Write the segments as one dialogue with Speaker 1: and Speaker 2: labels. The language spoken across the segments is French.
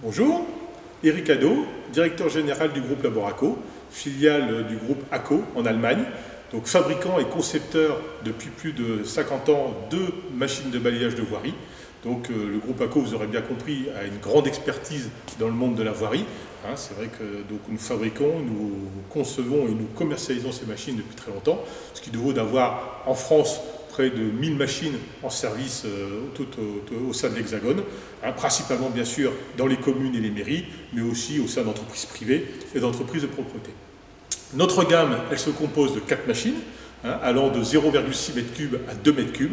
Speaker 1: Bonjour, Eric Hadot, directeur général du groupe Laboraco, filiale du groupe ACO en Allemagne, donc fabricant et concepteur depuis plus de 50 ans de machines de balayage de voirie. Donc le groupe ACO, vous aurez bien compris, a une grande expertise dans le monde de la voirie. C'est vrai que donc, nous fabriquons, nous concevons et nous commercialisons ces machines depuis très longtemps, ce qui nous vaut d'avoir en France près de 1000 machines en service au sein de l'Hexagone, principalement bien sûr dans les communes et les mairies, mais aussi au sein d'entreprises privées et d'entreprises de propreté. Notre gamme, elle se compose de 4 machines, allant de 0,6 m3 à 2 m3.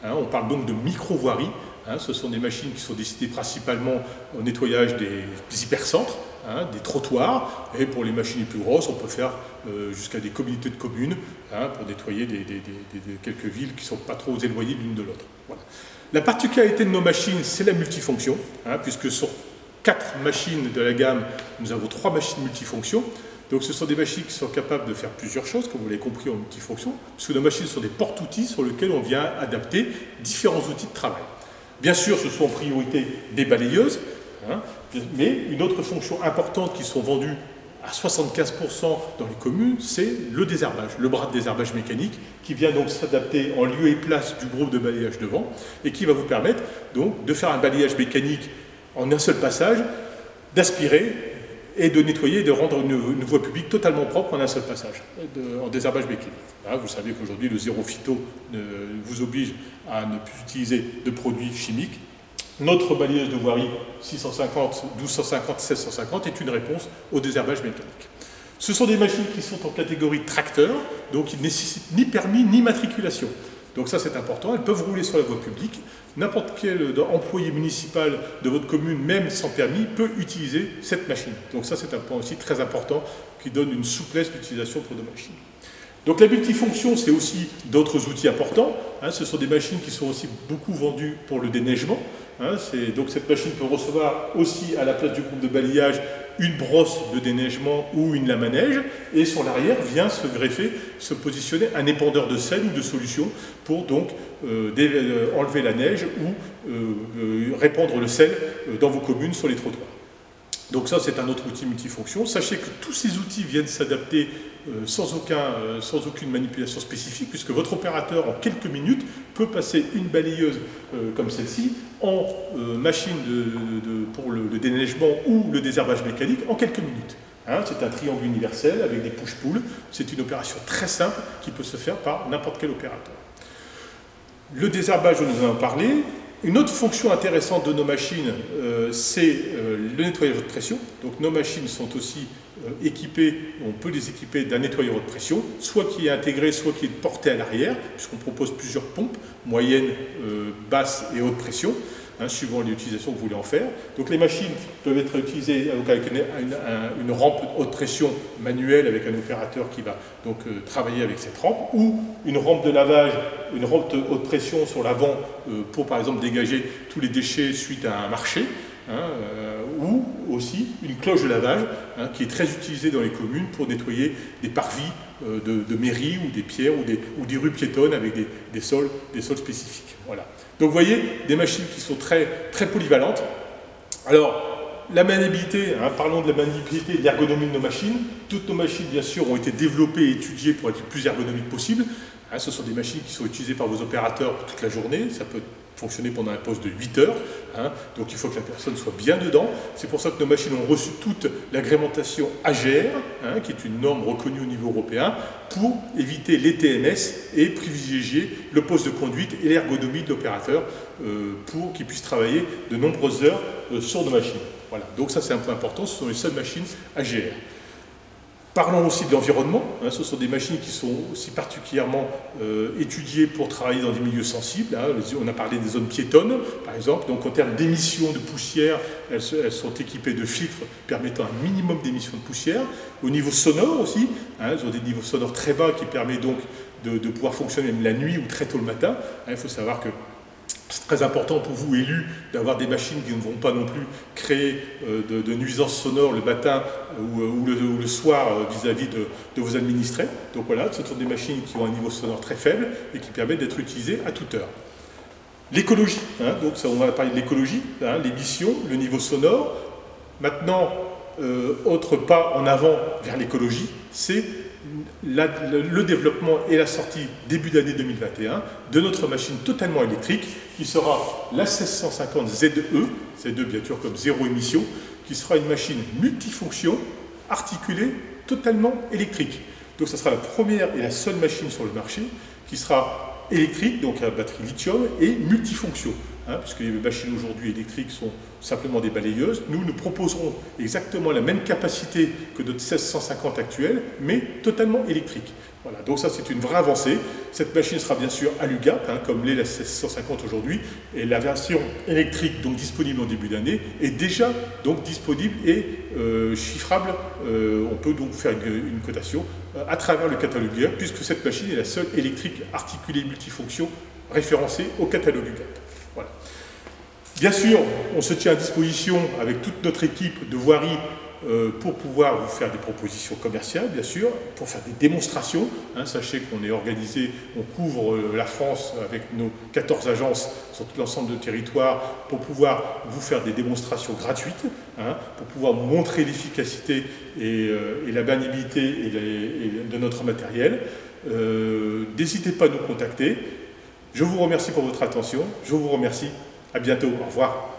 Speaker 1: On parle donc de micro-voiries. Ce sont des machines qui sont destinées principalement au nettoyage des hypercentres, des trottoirs, et pour les machines les plus grosses, on peut faire jusqu'à des communautés de communes pour nettoyer quelques villes qui ne sont pas trop éloignées l'une de l'autre. Voilà. La particularité de nos machines, c'est la multifonction, puisque sur 4 machines de la gamme, nous avons 3 machines multifonctions. Donc ce sont des machines qui sont capables de faire plusieurs choses, comme vous l'avez compris en multifonction, puisque nos machines sont des porte-outils sur lesquels on vient adapter différents outils de travail. Bien sûr, ce sont en priorité des balayeuses, mais une autre fonction importante qui sont vendues à 75% dans les communes, c'est le désherbage, le bras de désherbage mécanique, qui vient donc s'adapter en lieu et place du groupe de balayage devant, et qui va vous permettre donc de faire un balayage mécanique en un seul passage, d'aspirer et de nettoyer et de rendre une voie publique totalement propre en un seul passage, en désherbage mécanique. Vous savez qu'aujourd'hui, le zéro phyto vous oblige à ne plus utiliser de produits chimiques. Notre balayeuse de voirie 650, 1250, 1650 est une réponse au désherbage mécanique. Ce sont des machines qui sont en catégorie tracteur, donc ils ne nécessitent ni permis ni matriculation. Donc ça c'est important, elles peuvent rouler sur la voie publique. N'importe quel employé municipal de votre commune, même sans permis, peut utiliser cette machine. Donc ça c'est un point aussi très important qui donne une souplesse d'utilisation pour nos machines. Donc la multifonction, c'est aussi d'autres outils importants. Ce sont des machines qui sont aussi beaucoup vendues pour le déneigement. Donc cette machine peut recevoir aussi à la place du groupe de balayage une brosse de déneigement ou une lame à neige, et sur l'arrière vient se greffer, se positionner un épandeur de sel ou de solution pour donc enlever la neige ou répandre le sel dans vos communes sur les trottoirs. Donc ça c'est un autre outil multifonction. Sachez que tous ces outils viennent s'adapter sans aucune manipulation spécifique, puisque votre opérateur en quelques minutes peut passer une balayeuse comme celle-ci en machine pour le déneigement ou le désherbage mécanique en quelques minutes. C'est un triangle universel avec des push-pull. C'est une opération très simple qui peut se faire par n'importe quel opérateur. Le désherbage, nous en avons parlé. Une autre fonction intéressante de nos machines, c'est le nettoyage de pression. Donc nos machines sont aussi équipées, on peut les équiper d'un nettoyeur de pression, soit qui est intégré, soit qui est porté à l'arrière, puisqu'on propose plusieurs pompes, moyenne, basse et haute pression, suivant l'utilisation que vous voulez en faire. Donc les machines peuvent être utilisées avec une rampe haute pression manuelle avec un opérateur qui va donc travailler avec cette rampe, ou une rampe de lavage, une rampe haute pression sur l'avant pour par exemple dégager tous les déchets suite à un marché, ou aussi une cloche de lavage qui est très utilisée dans les communes pour nettoyer des parvis de mairies ou des pierres ou des rues piétonnes avec des sols spécifiques. Voilà. Donc vous voyez, des machines qui sont très, très polyvalentes. Alors, la maniabilité, parlons de la maniabilité et de l'ergonomie de nos machines. Toutes nos machines, bien sûr, ont été développées et étudiées pour être le plus ergonomiques possible. Ce sont des machines qui sont utilisées par vos opérateurs toute la journée. Ça peut fonctionner pendant un poste de 8 heures. Donc il faut que la personne soit bien dedans. C'est pour ça que nos machines ont reçu toute l'agrémentation AGR, qui est une norme reconnue au niveau européen, pour éviter les TMS et privilégier le poste de conduite et l'ergonomie de l'opérateur pour qu'il puisse travailler de nombreuses heures sur nos machines. Voilà. Donc ça c'est un point important, ce sont les seules machines AGR. Parlons aussi de l'environnement. Ce sont des machines qui sont aussi particulièrement étudiées pour travailler dans des milieux sensibles. On a parlé des zones piétonnes, par exemple. Donc en termes d'émissions de poussière, elles sont équipées de filtres permettant un minimum d'émissions de poussière. Au niveau sonore aussi, elles ont des niveaux sonores très bas qui permettent donc de pouvoir fonctionner même la nuit ou très tôt le matin. Il faut savoir que c'est très important pour vous, élus, d'avoir des machines qui ne vont pas non plus créer de nuisances sonores le matin ou le soir vis-à-vis de vos administrés. Donc voilà, ce sont des machines qui ont un niveau sonore très faible et qui permettent d'être utilisées à toute heure. L'écologie, donc ça, on va parler de l'écologie, l'émission, le niveau sonore. Maintenant, autre pas en avant vers l'écologie, c'est le développement et la sortie début d'année 2021 de notre machine totalement électrique qui sera la 1650 ZE, ZE bien sûr comme zéro émission, qui sera une machine multifonction, articulée, totalement électrique. Donc ça sera la première et la seule machine sur le marché qui sera électrique, donc à batterie lithium et multifonction. Puisque les machines aujourd'hui électriques sont simplement des balayeuses, nous proposerons exactement la même capacité que notre 1650 actuelle, mais totalement électrique. Voilà, donc ça c'est une vraie avancée. Cette machine sera bien sûr AluGAP, comme l'est la 1650 aujourd'hui, et la version électrique donc disponible en début d'année est déjà donc disponible et chiffrable. On peut donc faire une cotation à travers le catalogue UGAP, puisque cette machine est la seule électrique articulée multifonction référencée au catalogue UGAP. Voilà. Bien sûr, on se tient à disposition avec toute notre équipe de voirie pour pouvoir vous faire des propositions commerciales, bien sûr, pour faire des démonstrations. Sachez qu'on est organisé, on couvre la France avec nos 14 agences sur tout l'ensemble de territoire pour pouvoir vous faire des démonstrations gratuites, pour pouvoir montrer l'efficacité et la maniabilité de notre matériel. N'hésitez pas à nous contacter. Je vous remercie pour votre attention. Je vous remercie. À bientôt. Au revoir.